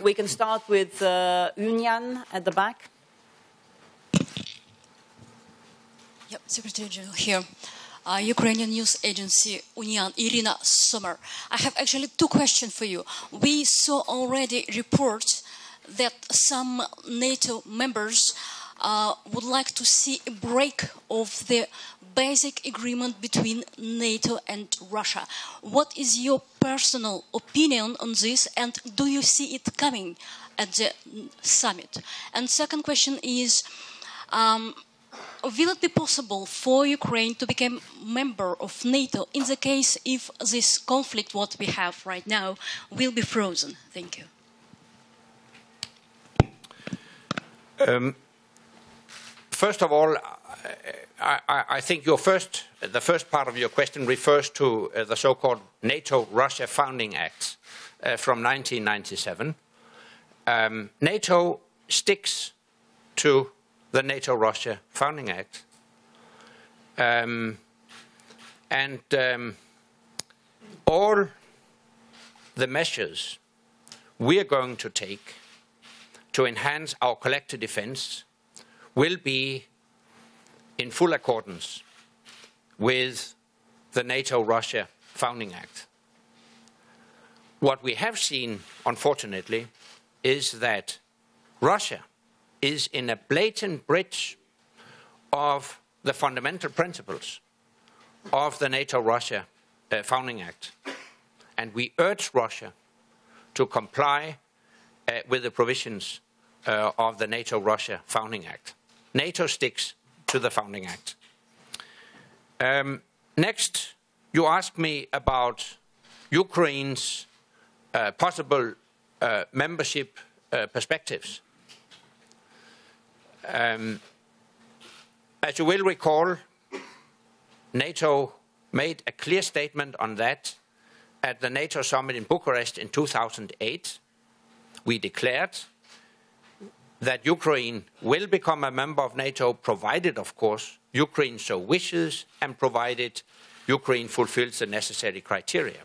We can start with Union at the back. Yep, Secretary General here. Ukrainian news agency Union, Irina Sommer. I have actually two questions for you. We saw already reports that some NATO members would like to see a break of the basic agreement between NATO and Russia. What is your personal opinion on this, and do you see it coming at the summit? And second question is, will it be possible for Ukraine to become member of NATO in the case if this conflict, what we have right now, will be frozen? Thank you. First of all, I think the first part of your question refers to the so-called NATO-Russia Founding Act from 1997. NATO sticks to the NATO-Russia Founding Act. All the measures we are going to take to enhance our collective defense will be in full accordance with the NATO-Russia Founding Act. What we have seen, unfortunately, is that Russia is in a blatant breach of the fundamental principles of the NATO-Russia Founding Act. And we urge Russia to comply with the provisions of the NATO-Russia Founding Act. NATO sticks to the Founding Act. Next, you asked me about Ukraine's possible membership perspectives. As you will recall, NATO made a clear statement on that at the NATO summit in Bucharest in 2008. We declared that Ukraine will become a member of NATO, provided, of course, Ukraine so wishes and provided Ukraine fulfills the necessary criteria.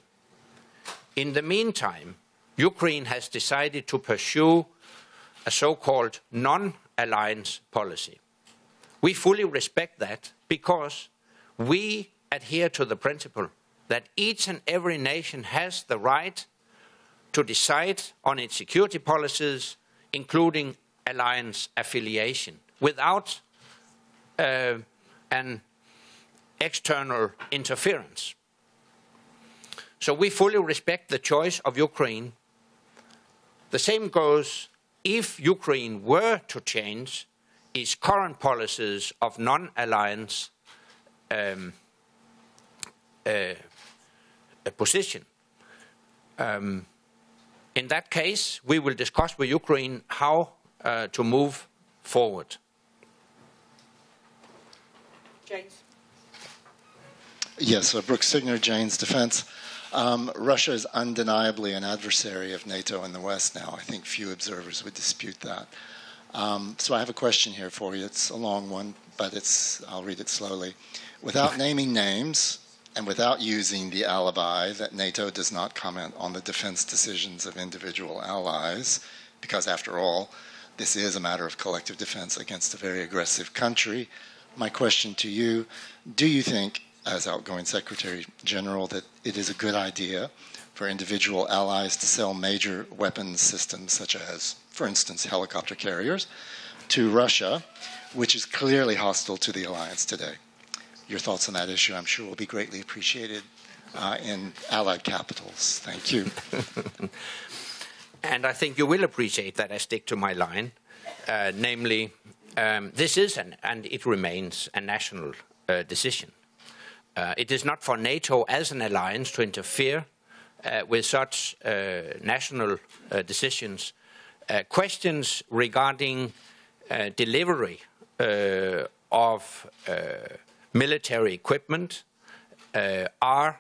In the meantime, Ukraine has decided to pursue a so-called non-alliance policy. We fully respect that because we adhere to the principle that each and every nation has the right to decide on its security policies, including alliance affiliation, without an external interference. So we fully respect the choice of Ukraine. The same goes if Ukraine were to change its current policies of non-alliance position. In that case, we will discuss with Ukraine how to move forward. James. Yes, Brooks Signer, Jane's Defense. Russia is undeniably an adversary of NATO in the West now. I think few observers would dispute that. So I have a question here for you. It's a long one, but I'll read it slowly. Without naming names and without using the alibi that NATO does not comment on the defense decisions of individual allies, because after all, this is a matter of collective defense against a very aggressive country, my question to you, do you think, as outgoing Secretary General, that it is a good idea for individual allies to sell major weapons systems, such as, for instance, helicopter carriers, to Russia, which is clearly hostile to the alliance today? Your thoughts on that issue, I'm sure, will be greatly appreciated in allied capitals. Thank you. And I think you will appreciate that I stick to my line, namely, this is and it remains a national decision. It is not for NATO as an alliance to interfere with such national decisions. Questions regarding delivery of military equipment are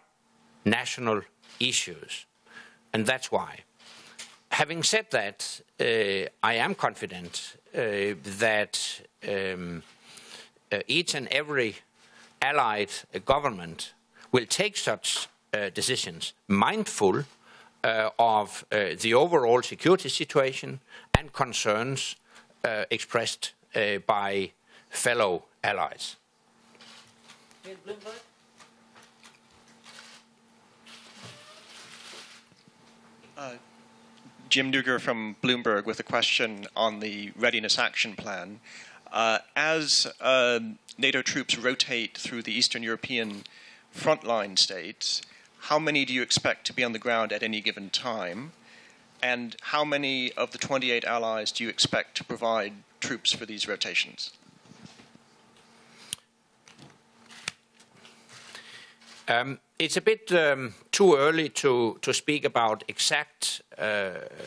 national issues, and that's why. Having said that, I am confident that each and every allied government will take such decisions, mindful of the overall security situation and concerns expressed by fellow allies. Jim Duger from Bloomberg with a question on the Readiness Action Plan. As NATO troops rotate through the Eastern European frontline states, how many do you expect to be on the ground at any given time? And how many of the 28 allies do you expect to provide troops for these rotations? It's a bit too early to speak about exact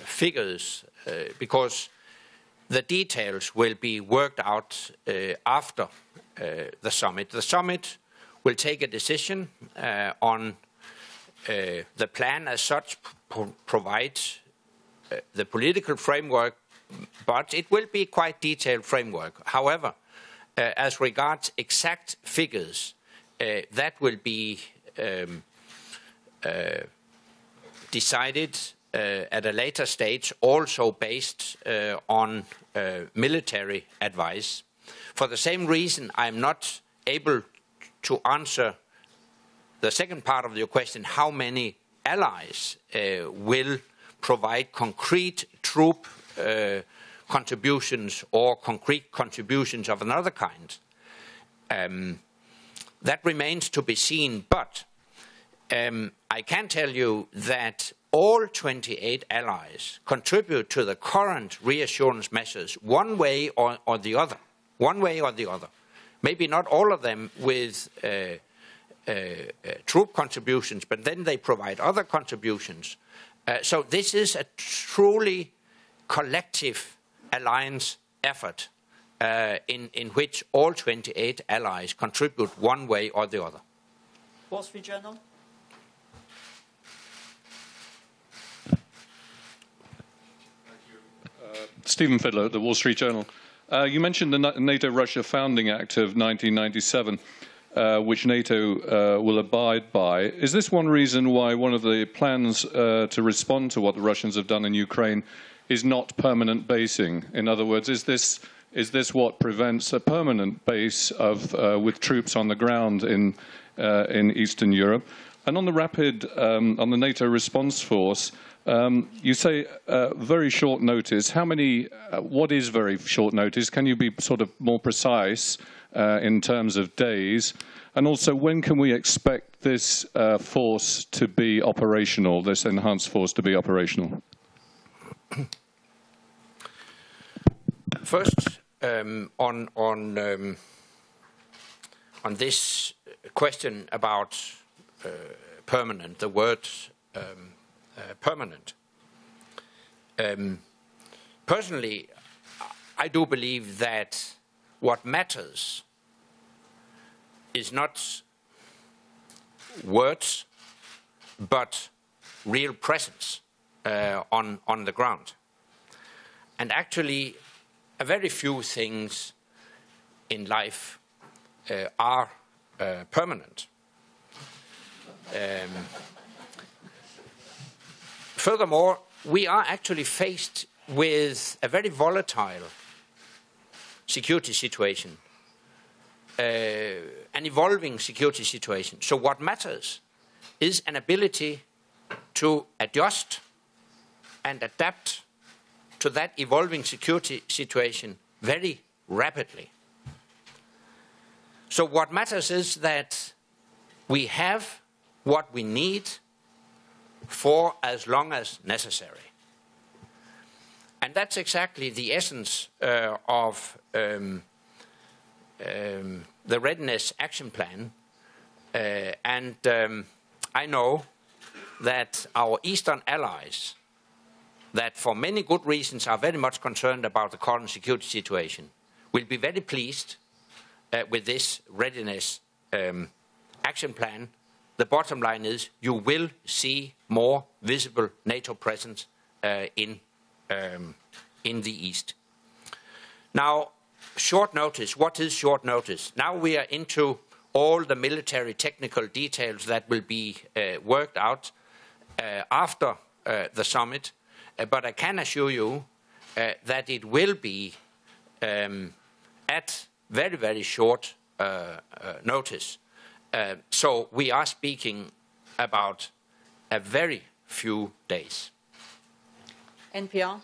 figures because the details will be worked out after the summit. The summit will take a decision on the plan as such, provide the political framework, but it will be quite detailed framework. However, as regards exact figures, that will be decided at a later stage, also based on military advice. For the same reason, I'm not able to answer the second part of your question, how many allies will provide concrete troop contributions or concrete contributions of another kind. That remains to be seen, but I can tell you that all 28 allies contribute to the current reassurance measures one way or the other. One way or the other. Maybe not all of them with troop contributions, but then they provide other contributions. So this is a truly collective alliance effort in which all 28 allies contribute one way or the other. Wall Street Journal. Stephen Fiddler, The Wall Street Journal. You mentioned the NATO-Russia Founding Act of 1997, which NATO will abide by. Is this one reason why one of the plans to respond to what the Russians have done in Ukraine is not permanent basing? In other words, is this what prevents a permanent base of with troops on the ground in Eastern Europe? And on the NATO response force, you say very short notice. What is very short notice? Can you be sort of more precise in terms of days? And also, when can we expect this force to be operational, this enhanced force to be operational? First, on this question about permanent, the word permanent. Personally, I do believe that what matters is not words, but real presence on the ground. And actually, a very few things in life are permanent. Furthermore, we are actually faced with a very volatile security situation, an evolving security situation. So what matters is an ability to adjust and adapt to that evolving security situation very rapidly. So what matters is that we have what we need for as long as necessary. And that's exactly the essence of the Readiness Action Plan. I know that our Eastern allies, that for many good reasons are very much concerned about the current security situation, will be very pleased with this Readiness Action Plan. The bottom line is you will see more visible NATO presence in the East. Now, short notice. What is short notice? Now we are into all the military technical details that will be worked out after the summit, but I can assure you that it will be at very, very short notice. So we are speaking about a very few days. NPR.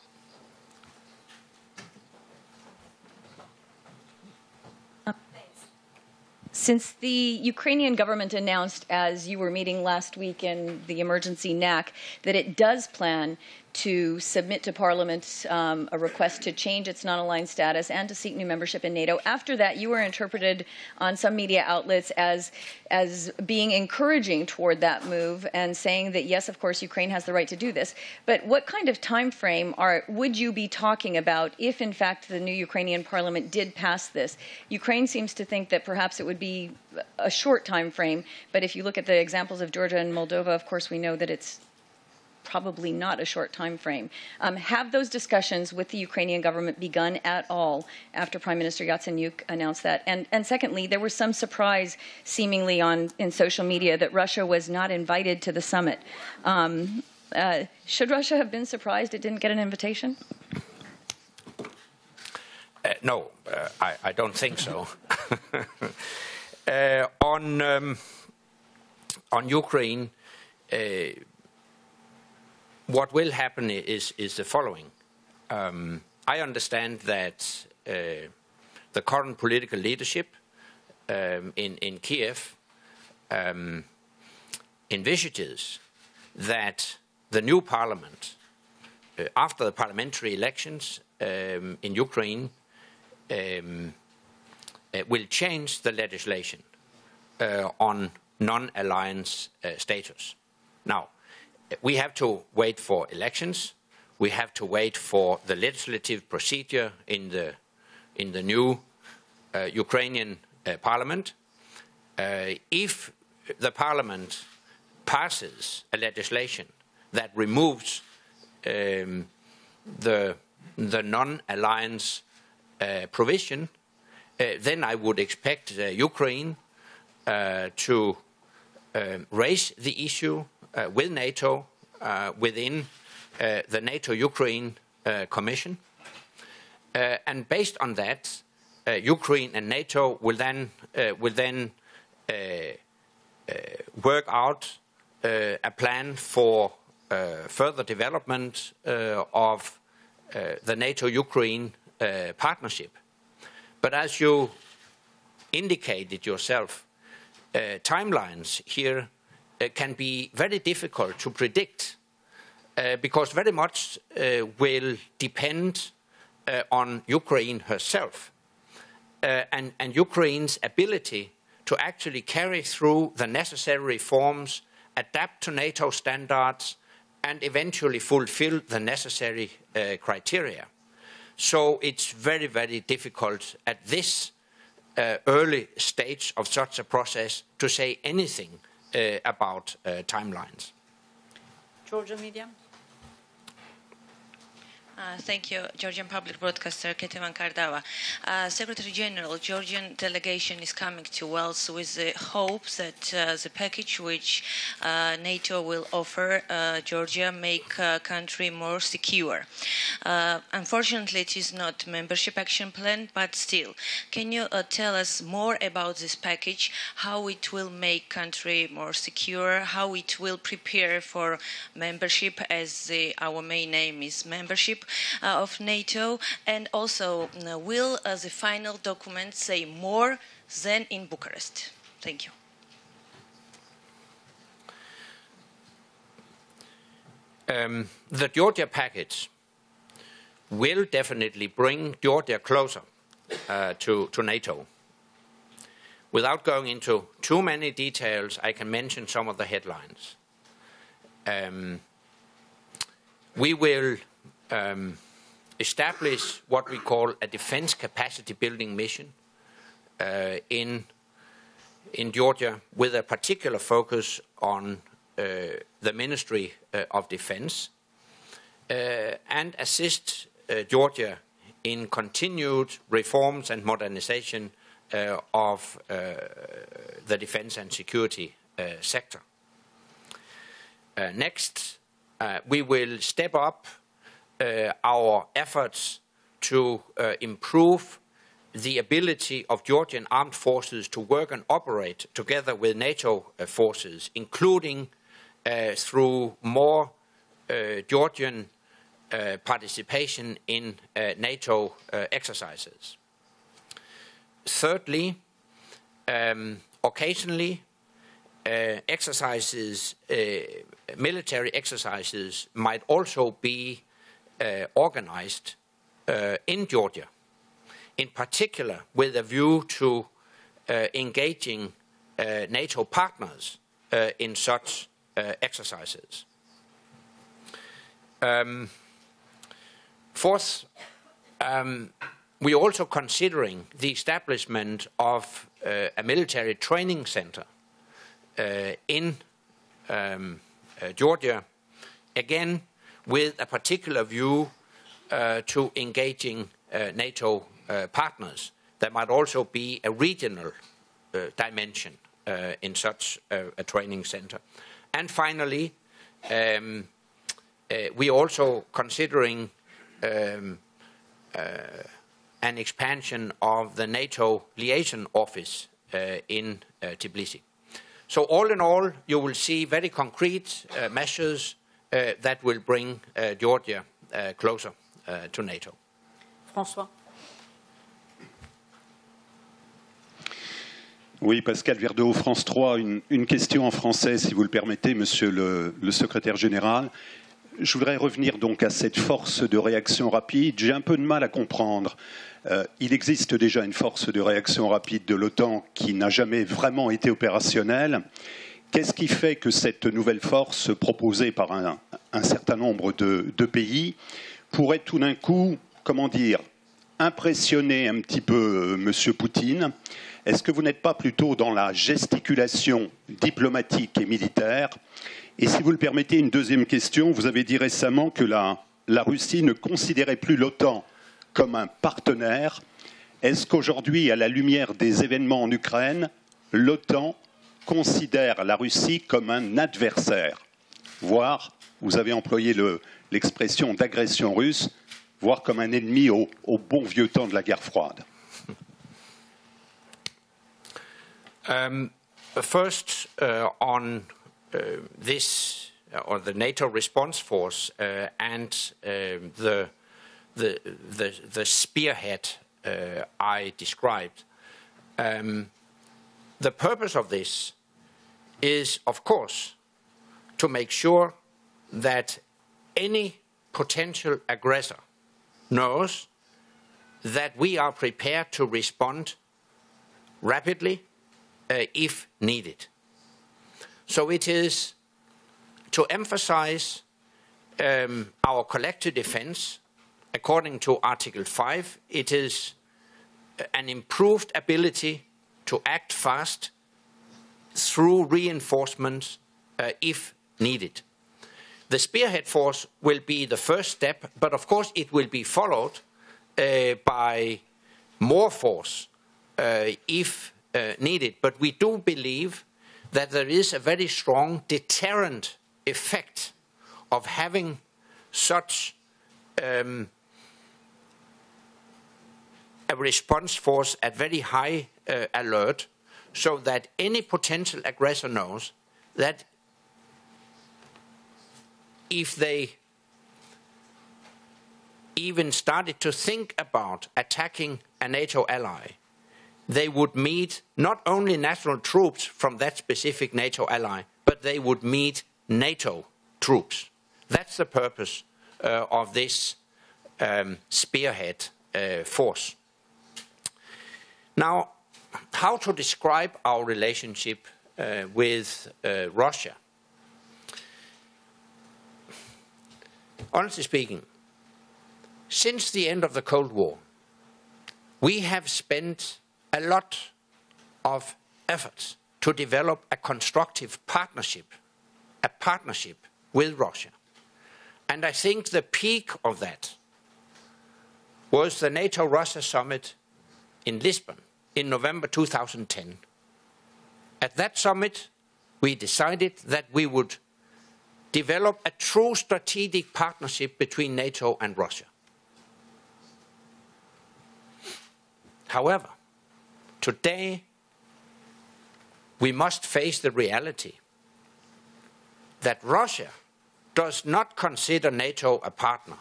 Since the Ukrainian government announced, as you were meeting last week in the emergency NAC, that it does plan to submit to Parliament a request to change its non-aligned status and to seek new membership in NATO. After that, you were interpreted on some media outlets as being encouraging toward that move and saying that, yes, of course, Ukraine has the right to do this. But what kind of time frame would you be talking about if, in fact, the new Ukrainian Parliament did pass this? Ukraine seems to think that perhaps it would be a short time frame, but if you look at the examples of Georgia and Moldova, of course, we know that it's probably not a short time frame. Have those discussions with the Ukrainian government begun at all after Prime Minister Yatsenyuk announced that? And secondly, there was some surprise seemingly in social media that Russia was not invited to the summit. Should Russia have been surprised it didn't get an invitation? No, I don't think so. On Ukraine, what will happen is the following. I understand that the current political leadership in Kiev envisages that the new parliament, after the parliamentary elections in Ukraine, will change the legislation on non-alliance status. Now, we have to wait for elections. We have to wait for the legislative procedure in the new Ukrainian parliament. If the parliament passes a legislation that removes the non-alliance provision, then I would expect Ukraine to raise the issue with NATO within the NATO-Ukraine Commission. And based on that, Ukraine and NATO will then work out a plan for further development of the NATO-Ukraine partnership. But as you indicated yourself, timelines here can be very difficult to predict because very much will depend on Ukraine herself and Ukraine's ability to actually carry through the necessary reforms, adapt to NATO standards, and eventually fulfill the necessary criteria. So it's very, very difficult at this early stage of such a process to say anything about timelines. Georgia media. Thank you, Georgian public broadcaster Ketevan Kardawa. Secretary General, Georgian delegation is coming to Wales with the hope that the package which NATO will offer Georgia make country more secure. Unfortunately, it is not membership action plan, but still, can you tell us more about this package, how it will make country more secure, how it will prepare for membership, as our main aim is membership of NATO, and also will the final document say more than in Bucharest? Thank you. The Georgia package will definitely bring Georgia closer to NATO. Without going into too many details, I can mention some of the headlines. We will establish what we call a defense capacity building mission in Georgia, with a particular focus on the Ministry of Defense, and assist Georgia in continued reforms and modernization of the defense and security sector. Next, we will step up our efforts to improve the ability of Georgian armed forces to work and operate together with NATO forces, including through more Georgian participation in NATO exercises. Thirdly, occasionally military exercises might also be organized in Georgia, in particular with a view to engaging NATO partners in such exercises. Fourth, we are also considering the establishment of a military training center in Georgia, again with a particular view to engaging NATO partners. There might also be a regional dimension in such a training center. And finally, we are also considering an expansion of the NATO liaison office in Tbilisi. So all in all, you will see very concrete measures that will bring Georgia closer to NATO. François. Oui, Pascal Verdeau, France 3. Une question en français, si vous le permettez, Monsieur le Secrétaire général. Je voudrais revenir donc à cette force de réaction rapide. J'ai un peu de mal à comprendre. Il existe déjà une force de réaction rapide de l'OTAN qui n'a jamais vraiment été opérationnelle. Qu'est-ce qui fait que cette nouvelle force proposée par un certain nombre de pays pourrait tout d'un coup, comment dire, impressionner un petit peu M. Poutine? Est-ce que vous n'êtes pas plutôt dans la gesticulation diplomatique et militaire? Et si vous le permettez, une deuxième question. Vous avez dit récemment que la Russie ne considérait plus l'OTAN comme un partenaire. Est-ce qu'aujourd'hui, à la lumière des événements en Ukraine, l'OTAN considère la Russie comme un adversaire? Voire, vous avez employé l'expression d'agression russe, voire comme un ennemi au bon vieux temps de la guerre froide. First, on this, or the NATO response force and the spearhead I described. The purpose of this is, of course, to make sure that any potential aggressor knows that we are prepared to respond rapidly if needed. So it is to emphasize our collective defense. According to Article 5, it is an improved ability to act fast through reinforcements if needed. The spearhead force will be the first step, but of course it will be followed by more force if needed. But we do believe that there is a very strong deterrent effect of having such a response force at very high alert, so that any potential aggressor knows that if they even started to think about attacking a NATO ally, they would meet not only national troops from that specific NATO ally, but they would meet NATO troops. That's the purpose of this spearhead force. Now, how to describe our relationship with Russia? Honestly speaking, since the end of the Cold War, we have spent a lot of efforts to develop a constructive partnership, with Russia. And I think the peak of that was the NATO-Russia summit in Lisbon in November 2010. At that summit, we decided that we would develop a true strategic partnership between NATO and Russia. However, today we must face the reality that Russia does not consider NATO a partner.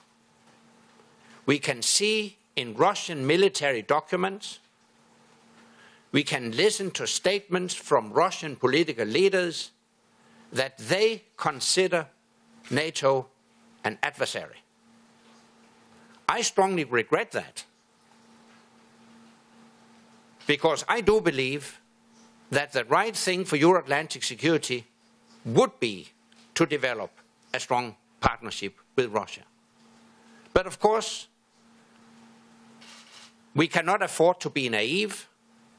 We can see in Russian military documents, we can listen to statements from Russian political leaders that they consider NATO an adversary. I strongly regret that, because I do believe that the right thing for Euro-Atlantic security would be to develop a strong partnership with Russia. But of course, we cannot afford to be naive.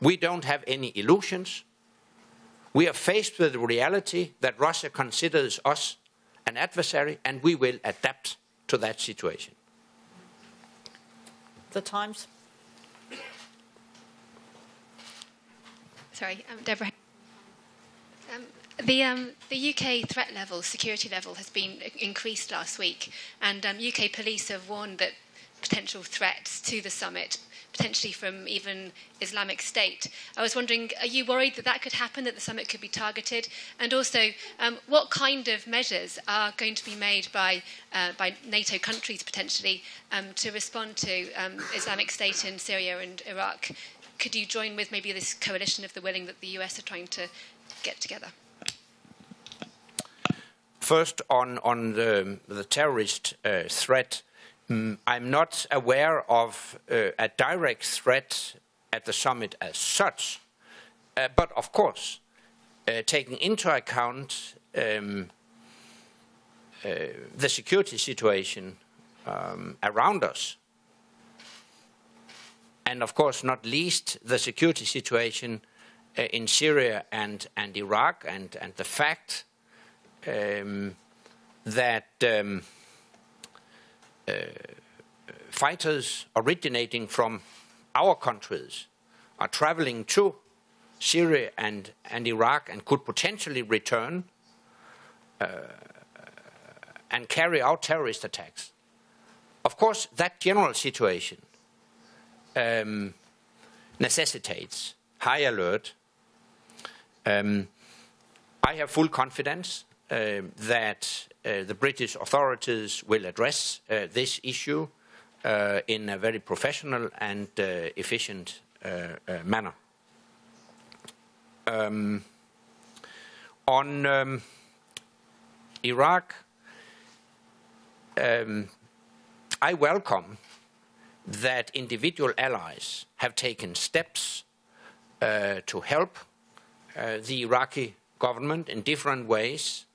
We don't have any illusions. We are faced with the reality that Russia considers us an adversary, and we will adapt to that situation. The Times. Sorry, Deborah. The UK threat level, security level, has been increased last week, and UK police have warned that potential threats to the summit, potentially from even Islamic State. I was wondering, are you worried that that could happen, that the summit could be targeted? And also, what kind of measures are going to be made by NATO countries, potentially, to respond to Islamic State in Syria and Iraq? Could you join with maybe this coalition of the willing that the US are trying to get together? First, on the terrorist threat, I'm not aware of a direct threat at the summit as such, but of course, taking into account the security situation around us, and of course not least the security situation in Syria and Iraq, and the fact that fighters originating from our countries are traveling to Syria and Iraq and could potentially return and carry out terrorist attacks. Of course, that general situation necessitates high alert. I have full confidence that the British authorities will address this issue in a very professional and efficient manner. On Iraq, I welcome that individual allies have taken steps to help the Iraqi government in different ways.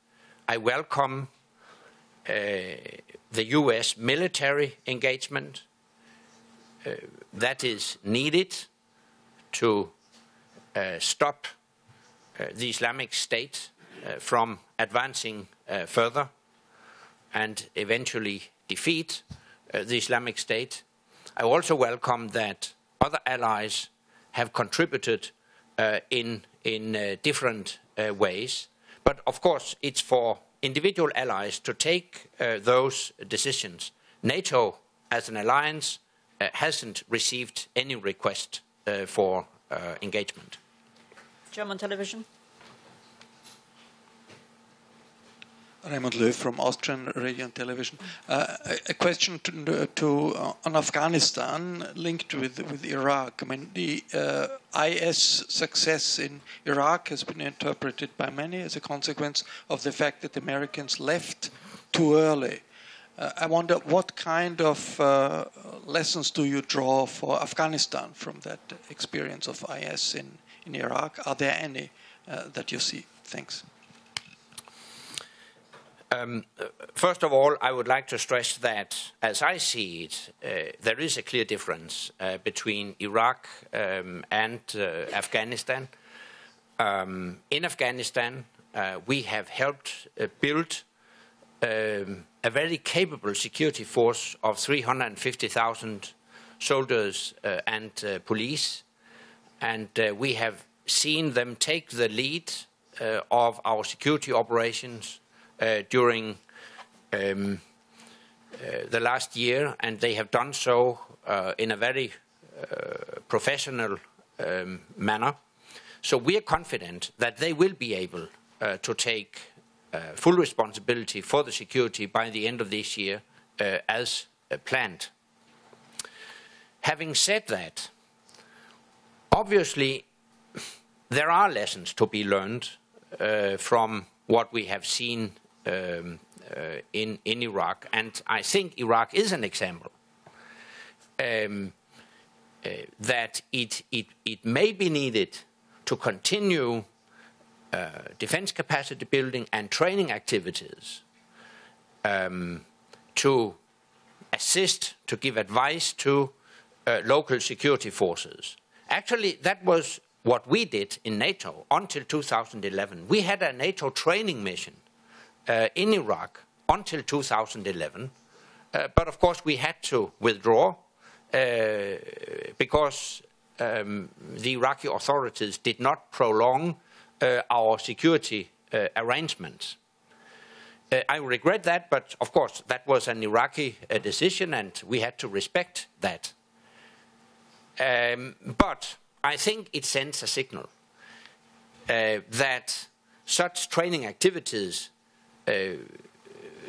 I welcome the US military engagement that is needed to stop the Islamic State from advancing further and eventually defeat the Islamic State. I also welcome that other allies have contributed in different ways. But of course, it's for individual allies to take those decisions. NATO, as an alliance, hasn't received any request for engagement. German television. Raimund Löw from Austrian Radio and Television. A question on Afghanistan linked with Iraq. I mean, the IS success in Iraq has been interpreted by many as a consequence of the fact that the Americans left too early. I wonder what kind of lessons do you draw for Afghanistan from that experience of IS in Iraq? Are there any that you see? Thanks. First of all, I would like to stress that, as I see it, there is a clear difference between Iraq and Afghanistan. In Afghanistan, we have helped build a very capable security force of 350,000 soldiers and police, and we have seen them take the lead of our security operations during the last year, and they have done so in a very professional manner. So we are confident that they will be able to take full responsibility for the security by the end of this year as planned. Having said that, obviously there are lessons to be learned from what we have seen in Iraq, and I think Iraq is an example that it may be needed to continue defense capacity building and training activities to assist, to give advice to local security forces. Actually, that was what we did in NATO until 2011. We had a NATO training mission in Iraq until 2011, but of course we had to withdraw because the Iraqi authorities did not prolong our security arrangements. I regret that, but of course that was an Iraqi decision and we had to respect that. But I think it sends a signal that such training activities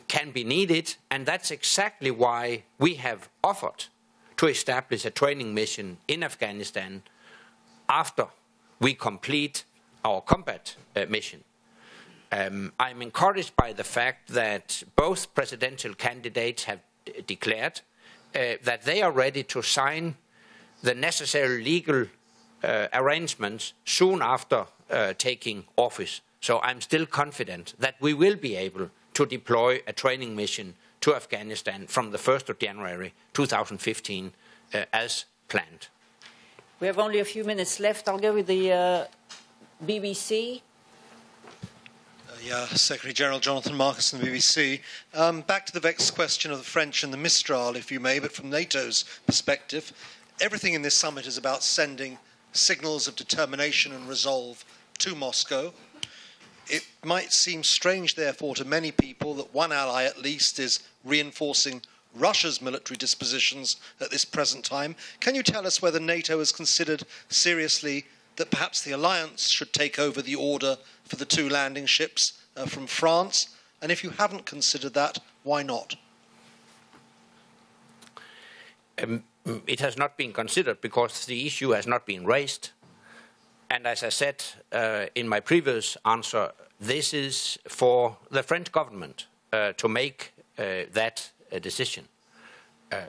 can be needed, and that's exactly why we have offered to establish a training mission in Afghanistan after we complete our combat mission. I'm encouraged by the fact that both presidential candidates have declared that they are ready to sign the necessary legal arrangements soon after taking office. So I'm still confident that we will be able to deploy a training mission to Afghanistan from the 1st of January 2015 as planned. We have only a few minutes left. I'll go with the BBC. Yeah, Secretary General Jonathan Marcus from the BBC. Back to the vexed question of the French and the Mistral, if you may, but from NATO's perspective. Everything in this summit is about sending signals of determination and resolve to Moscow. It might seem strange, therefore, to many people that one ally, at least, is reinforcing Russia's military dispositions at this present time. Can you tell us whether NATO has considered seriously that perhaps the alliance should take over the order for the 2 landing ships from France? And if you haven't considered that, why not? It has not been considered because the issue has not been raised. And as I said in my previous answer, this is for the French government to make that decision.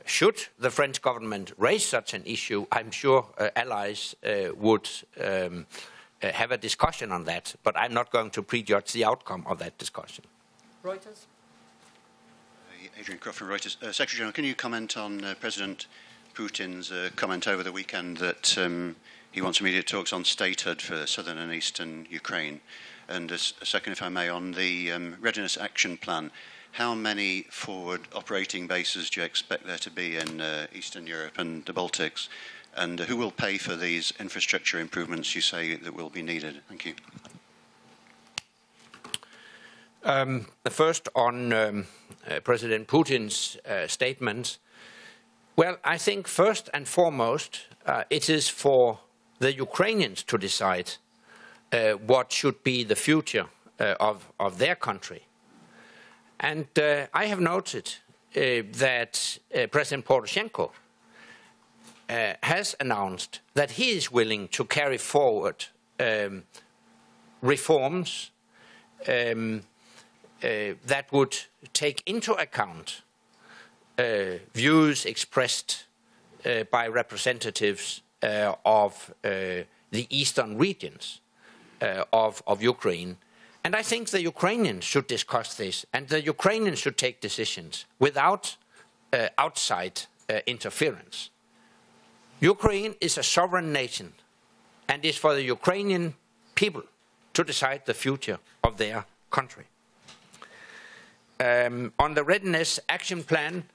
Should the French government raise such an issue, I'm sure allies would have a discussion on that, but I'm not going to prejudge the outcome of that discussion. Reuters? Adrian Croft from Reuters. Secretary General, can you comment on President Putin's comment over the weekend that he wants immediate talks on statehood for southern and eastern Ukraine? And a second, if I may, on the Readiness Action Plan, how many forward operating bases do you expect there to be in Eastern Europe and the Baltics? And who will pay for these infrastructure improvements you say that will be needed? Thank you. First on President Putin's statement. Well, I think first and foremost, it is for the Ukrainians to decide what should be the future of their country. And I have noted that President Poroshenko has announced that he is willing to carry forward reforms that would take into account views expressed by representatives of the eastern regions of Ukraine. And I think the Ukrainians should discuss this, and the Ukrainians should take decisions without outside interference. Ukraine is a sovereign nation, and it's for the Ukrainian people to decide the future of their country. On the Readiness Action Plan,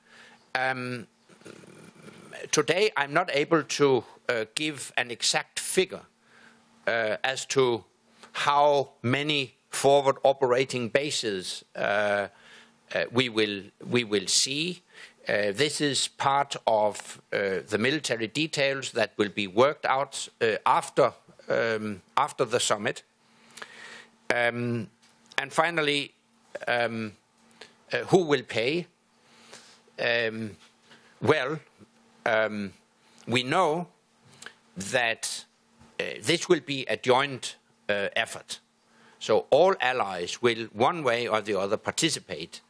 today I'm not able to give an exact figure as to how many forward operating bases we will see. This is part of the military details that will be worked out after the summit. And finally, who will pay? We know that this will be a joint effort. So all allies will, one way or the other, participate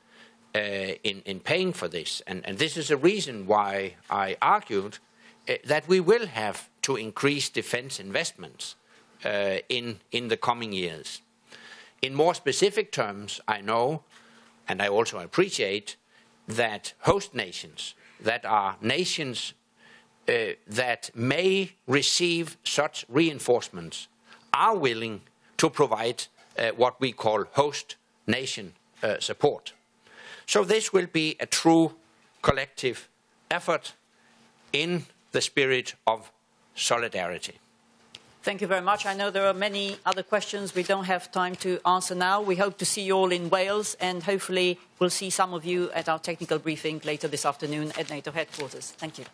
in paying for this. And this is a reason why I argued that we will have to increase defense investments in the coming years. In more specific terms, I know, and I also appreciate, that host nations, that are nations that may receive such reinforcements, are willing to provide what we call host nation support. So this will be a true collective effort in the spirit of solidarity. Thank you very much. I know there are many other questions we don't have time to answer now. We hope to see you all in Wales, and hopefully we'll see some of you at our technical briefing later this afternoon at NATO headquarters. Thank you.